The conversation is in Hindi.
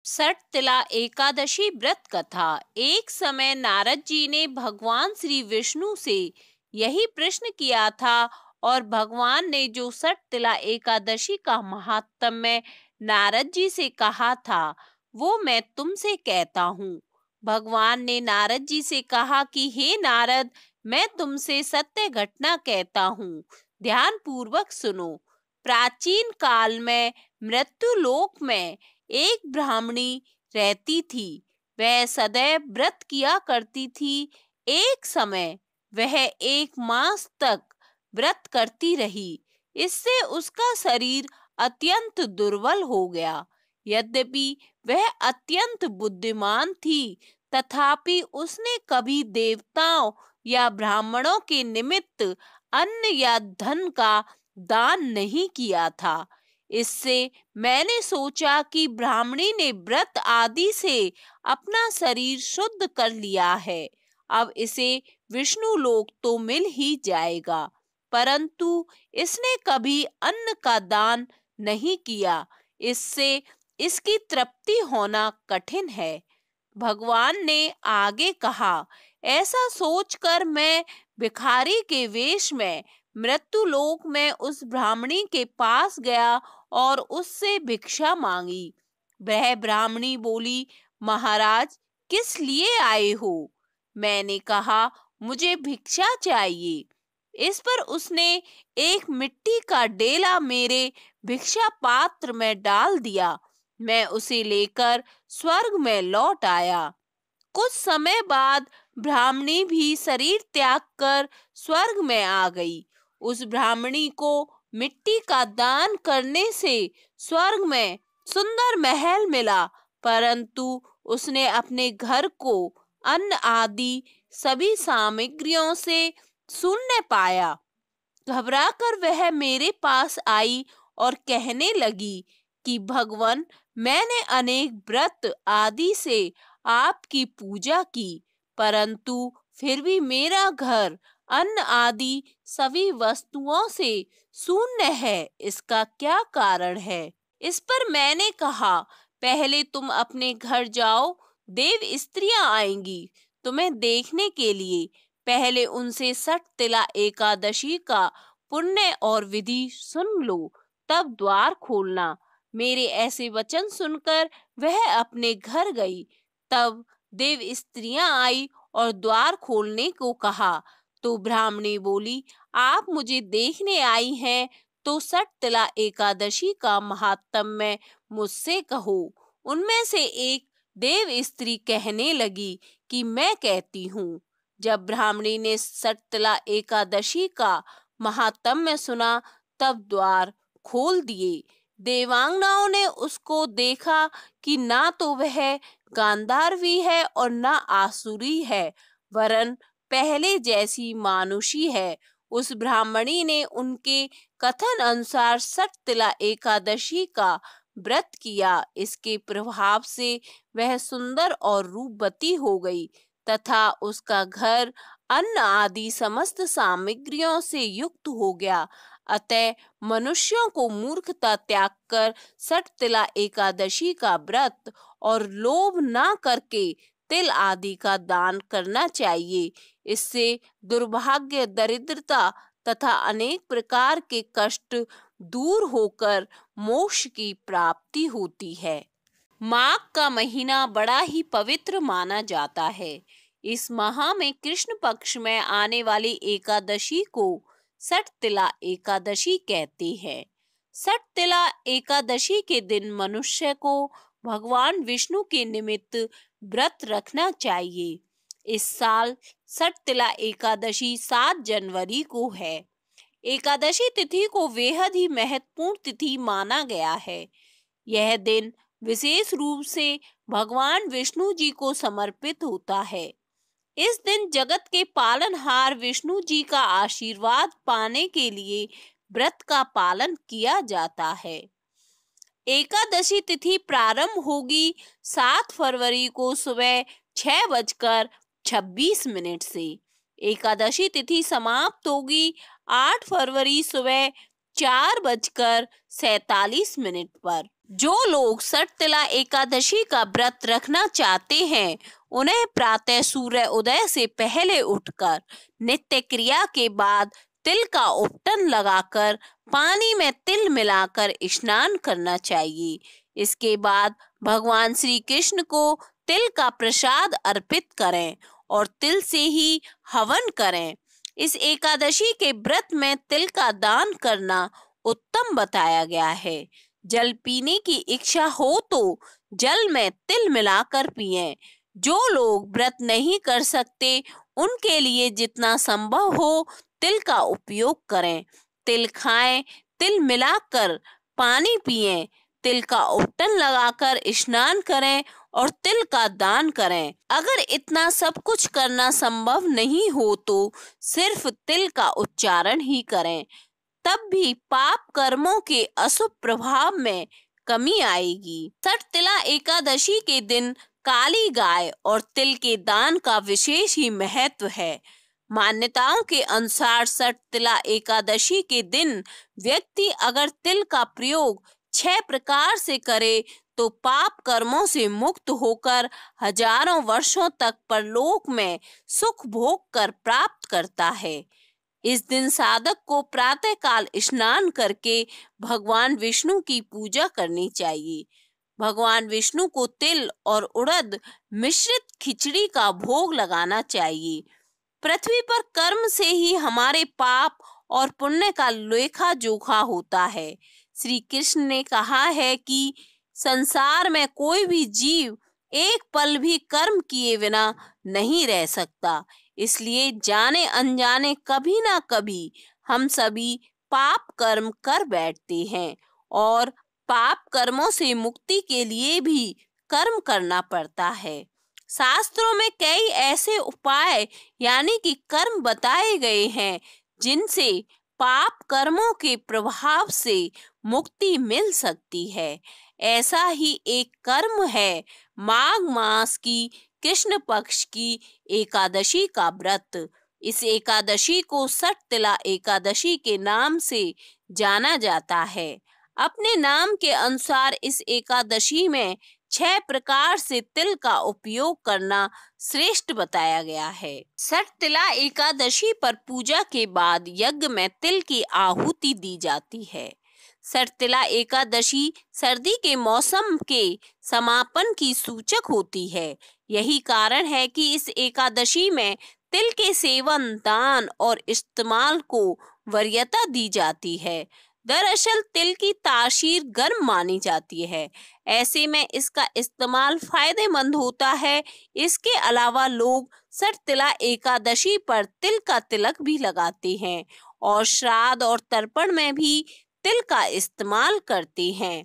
सटतिला एकादशी व्रत कथा। एक समय नारद जी ने भगवान श्री विष्णु से यही प्रश्न किया था और भगवान ने जो सटतिला एकादशी का महात्म्य नारद जी से कहा था वो मैं तुमसे कहता हूँ। भगवान ने नारद जी से कहा कि हे नारद, मैं तुमसे सत्य घटना कहता हूँ, ध्यान पूर्वक सुनो। प्राचीन काल में मृत्यु लोक में एक ब्राह्मणी रहती थी। वह सदैव व्रत किया करती थी। एक समय वह 1 मास तक व्रत करती रही। इससे उसका शरीर अत्यंत दुर्बल हो गया। यद्यपि वह अत्यंत बुद्धिमान थी, तथापि उसने कभी देवताओं या ब्राह्मणों के निमित्त अन्न या धन का दान नहीं किया था। इससे मैंने सोचा कि ब्राह्मणी ने व्रत आदि से अपना शरीर शुद्ध कर लिया है, अब इसे विष्णु लोक तो मिल ही जाएगा। परंतु इसने कभी अन्न का दान नहीं किया, इससे इसकी तृप्ति होना कठिन है। भगवान ने आगे कहा, ऐसा सोचकर मैं भिखारी के वेश में मृत्यु लोक में उस ब्राह्मणी के पास गया और उससे भिक्षा मांगी। वह ब्राह्मणी बोली, महाराज, किस लिए आए हो? मैंने कहा, मुझे भिक्षा चाहिए। इस पर उसने एक मिट्टी का डेला मेरे भिक्षा पात्र में डाल दिया। मैं उसे लेकर स्वर्ग में लौट आया। कुछ समय बाद ब्राह्मणी भी शरीर त्याग कर स्वर्ग में आ गई। उस ब्राह्मणी को मिट्टी का दान करने से स्वर्ग में सुंदर महल मिला, परंतु उसने अपने घर को अन्न आदि सभी सामग्रियों से शून्य पाया। घबराकर वह मेरे पास आई और कहने लगी कि भगवान, मैंने अनेक व्रत आदि से आपकी पूजा की, परंतु फिर भी मेरा घर अन्न आदि सभी वस्तुओं से शून्य है। इसका क्या कारण है? इस पर मैंने कहा, पहले तुम अपने घर जाओ, देव स्त्रियां आएंगी तुम्हें देखने के लिए। पहले उनसे सटतिला एकादशी का पुण्य और विधि सुन लो, तब द्वार खोलना। मेरे ऐसे वचन सुनकर वह अपने घर गई। तब देव स्त्रियां आई और द्वार खोलने को कहा, तो ब्राह्मणी बोली, आप मुझे देखने आई हैं तो सटतिला एकादशी का महात्म्य मुझसे कहो। उनमें से एक देव स्त्री कहने लगी कि मैं कहती हूँ। जब ब्राह्मणी ने सटतिला एकादशी का महात्म्य सुना, तब द्वार खोल दिए। देवांगनाओं ने उसको देखा कि ना तो वह गांधारवी है और ना आसुरी है, वरन पहले जैसी मानुषी है। उस ब्राह्मणी ने उनके कथन अनुसार सटतिला एकादशी का व्रत किया। इसके प्रभाव से वह सुंदर और रूपवती हो गई तथा उसका घर अन्न आदि समस्त सामग्रियों से युक्त हो गया। अतः मनुष्यों को मूर्खता त्याग कर सटतिला एकादशी का व्रत और लोभ ना करके तिल आदि का दान करना चाहिए। इससे दुर्भाग्य, दरिद्रता तथा अनेक प्रकार के कष्ट दूर होकर मोक्ष की प्राप्ति होती है। माघ का महीना बड़ा ही पवित्र माना जाता है। इस माह में कृष्ण पक्ष में आने वाली एकादशी को सटतिला एकादशी कहते हैं। सटतिला एकादशी के दिन मनुष्य को भगवान विष्णु के निमित्त व्रत रखना चाहिए। इस साल सटतिला एकादशी 7 जनवरी को है। एकादशी तिथि को बेहद ही महत्वपूर्ण तिथि माना गया है। यह दिन विशेष रूप से भगवान विष्णु जी को समर्पित होता है। इस दिन जगत के पालनहार विष्णु जी का आशीर्वाद पाने के लिए व्रत का पालन किया जाता है। एकादशी तिथि प्रारंभ होगी 7 फरवरी को सुबह 6:26 से। एकादशी तिथि समाप्त होगी 8 फरवरी सुबह 4:47 पर। जो लोग सटतिला एकादशी का व्रत रखना चाहते हैं उन्हें प्रातः सूर्य उदय से पहले उठकर नित्य क्रिया के बाद तिल का उपटन लगाकर पानी में तिल मिलाकर स्नान करना चाहिए। इसके बाद भगवान श्री कृष्ण को तिल का प्रसाद अर्पित करें और तिल से ही हवन करें। इस एकादशी के व्रत में तिल का दान करना उत्तम बताया गया है। जल पीने की इच्छा हो तो जल में तिल मिलाकर पिएं। जो लोग व्रत नहीं कर सकते उनके लिए जितना संभव हो तिल का उपयोग करें। तिल खाएं, तिल मिलाकर पानी पिएं, तिल का उपटन लगाकर स्नान करें और तिल का दान करें। अगर इतना सब कुछ करना संभव नहीं हो तो सिर्फ तिल का उच्चारण ही करें, तब भी पाप कर्मों के अशुभ प्रभाव में कमी आएगी। सटतिला एकादशी के दिन काली गाय और तिल के दान का विशेष ही महत्व है। मान्यताओं के अनुसार सटतिला एकादशी के दिन व्यक्ति अगर तिल का प्रयोग 6 प्रकार से करे तो पाप कर्मों से मुक्त होकर हजारों वर्षों तक परलोक में सुख भोग कर प्राप्त करता है। इस दिन साधक को प्रातः काल स्नान करके भगवान विष्णु की पूजा करनी चाहिए। भगवान विष्णु को तिल और उड़द मिश्रित खिचड़ी का भोग लगाना चाहिए। पृथ्वी पर कर्म से ही हमारे पाप और पुण्य का लेखा जोखा होता है। श्री कृष्ण ने कहा है कि संसार में कोई भी जीव एक पल भी कर्म किए बिना नहीं रह सकता। इसलिए जाने अनजाने कभी ना कभी हम सभी पाप कर्म कर बैठते हैं और पाप कर्मों से मुक्ति के लिए भी कर्म करना पड़ता है। शास्त्रों में कई ऐसे उपाय यानी कि कर्म बताए गए हैं जिनसे पाप कर्मों के प्रभाव से मुक्ति मिल सकती है। ऐसा ही एक कर्म है माघ मास की कृष्ण पक्ष की एकादशी का व्रत। इस एकादशी को सटतिला एकादशी के नाम से जाना जाता है। अपने नाम के अनुसार इस एकादशी में 6 प्रकार से तिल का उपयोग करना श्रेष्ठ बताया गया है। सटतिला एकादशी पर पूजा के बाद यज्ञ में तिल की आहुति दी जाती है। सटतिला एकादशी सर्दी के मौसम के समापन की सूचक होती है। यही कारण है कि इस एकादशी में तिल के सेवन, दान और इस्तेमाल को वरीयता दी जाती है। दरअसल तिल की तासीर गर्म मानी जाती है, ऐसे में इसका इस्तेमाल फायदेमंद होता है। इसके अलावा लोग सटतिला एकादशी पर तिल का तिलक भी लगाते हैं और श्राद्ध और तर्पण में भी तिल का इस्तेमाल करते हैं।